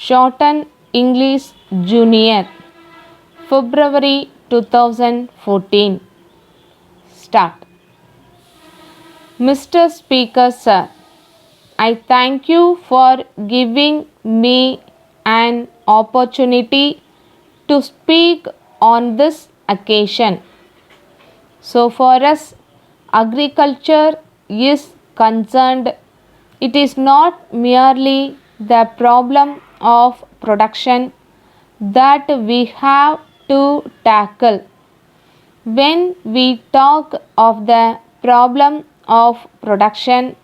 Shorten English Junior, February 2014. Start. Mr. Speaker, Sir, I thank you for giving me an opportunity to speak on this occasion. So far as agriculture is concerned, it is not merely the problem of production that we have to tackle. When we talk of the problem of production,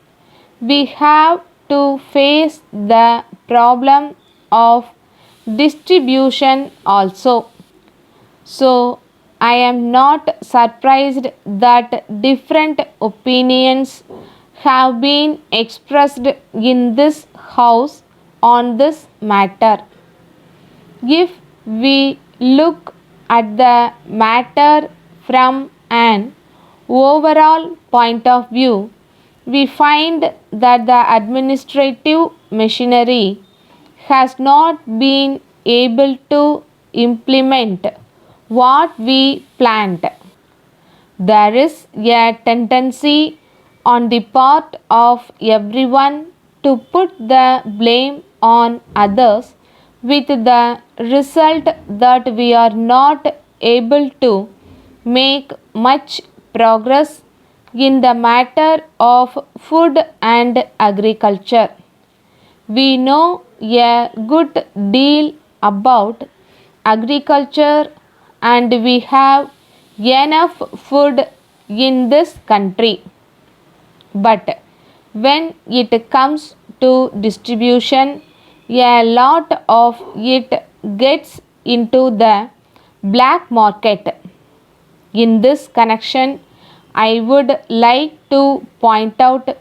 we have to face the problem of distribution also. So, I am not surprised that different opinions have been expressed in this house on this matter. If we look at the matter from an overall point of view, we find that the administrative machinery has not been able to implement what we planned. There is a tendency on the part of everyone to put the blame on others, with the result that we are not able to make much progress in the matter of food and agriculture. We know a good deal about agriculture and we have enough food in this country. But when it comes to distribution, a lot of it gets into the black market. In this connection, I would like to point out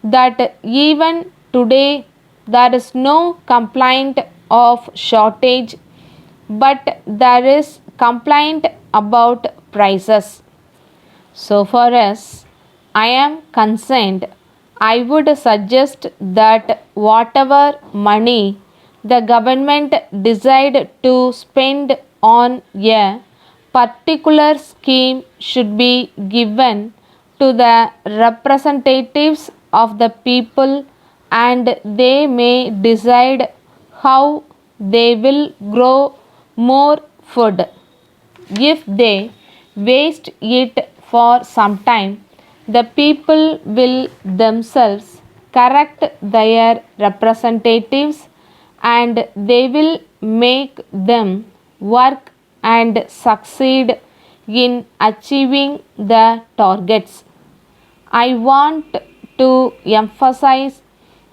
that even today there is no complaint of shortage, but there is complaint about prices. So far as I am concerned, I would suggest that whatever money the government decide to spend on a particular scheme should be given to the representatives of the people, and they may decide how they will grow more food. If they waste it for some time, the people will themselves correct their representatives and they will make them work and succeed in achieving the targets. I want to emphasize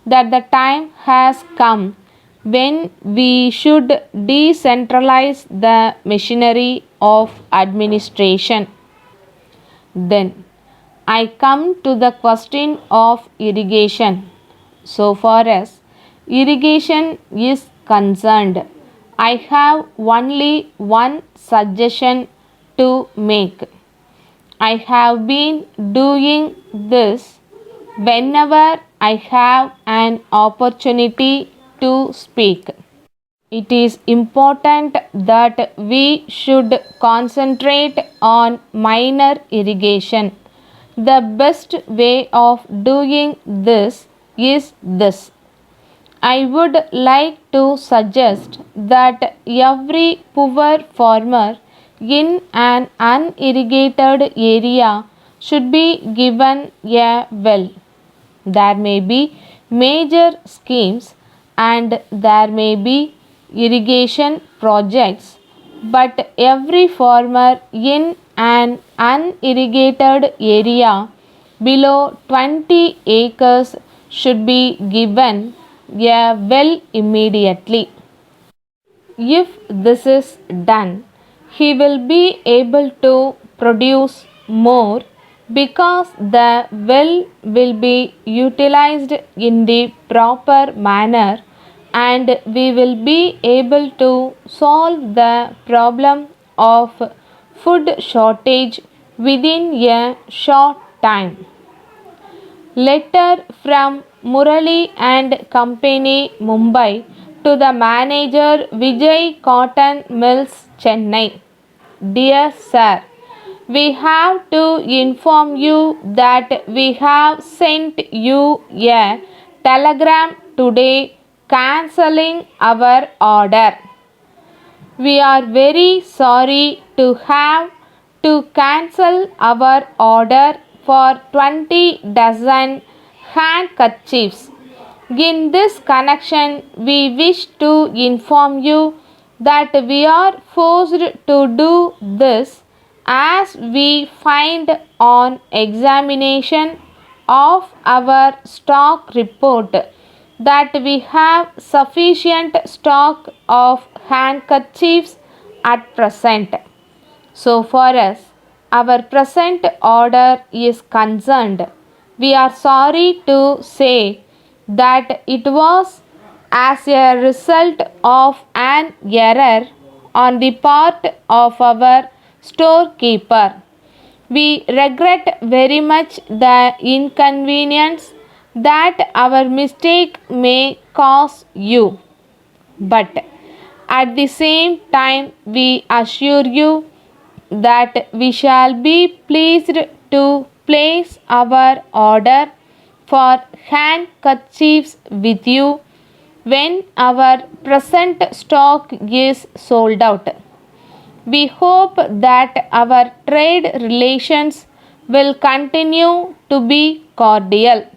that the time has come when we should decentralize the machinery of administration. Then I come to the question of irrigation. So far as irrigation is concerned, I have only one suggestion to make. I have been doing this whenever I have an opportunity to speak. It is important that we should concentrate on minor irrigation. The best way of doing this is this. I would like to suggest that every poor farmer in an unirrigated area should be given a well. There may be major schemes and there may be irrigation projects, but every farmer in an unirrigated area below 20 acres should be given a well immediately. If this is done, he will be able to produce more because the well will be utilized in the proper manner, and we will be able to solve the problem of food shortage within a short time. Letter from Murali and Company, Mumbai, To the manager, Vijay Cotton Mills, Chennai. Dear Sir, we have to inform you that we have sent you a telegram today cancelling our order. We are very sorry to have to cancel our order for 20 dozen handkerchiefs. In this connection, we wish to inform you that we are forced to do this as we find on examination of our stock report that we have sufficient stock of handkerchiefs at present. So far as our present order is concerned, we are sorry to say that it was as a result of an error on the part of our storekeeper. We regret very much the inconvenience that our mistake may cause you. But at the same time, we assure you that we shall be pleased to place our order for handkerchiefs with you when our present stock is sold out. We hope that our trade relations will continue to be cordial.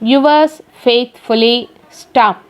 Yours faithfully, Stop.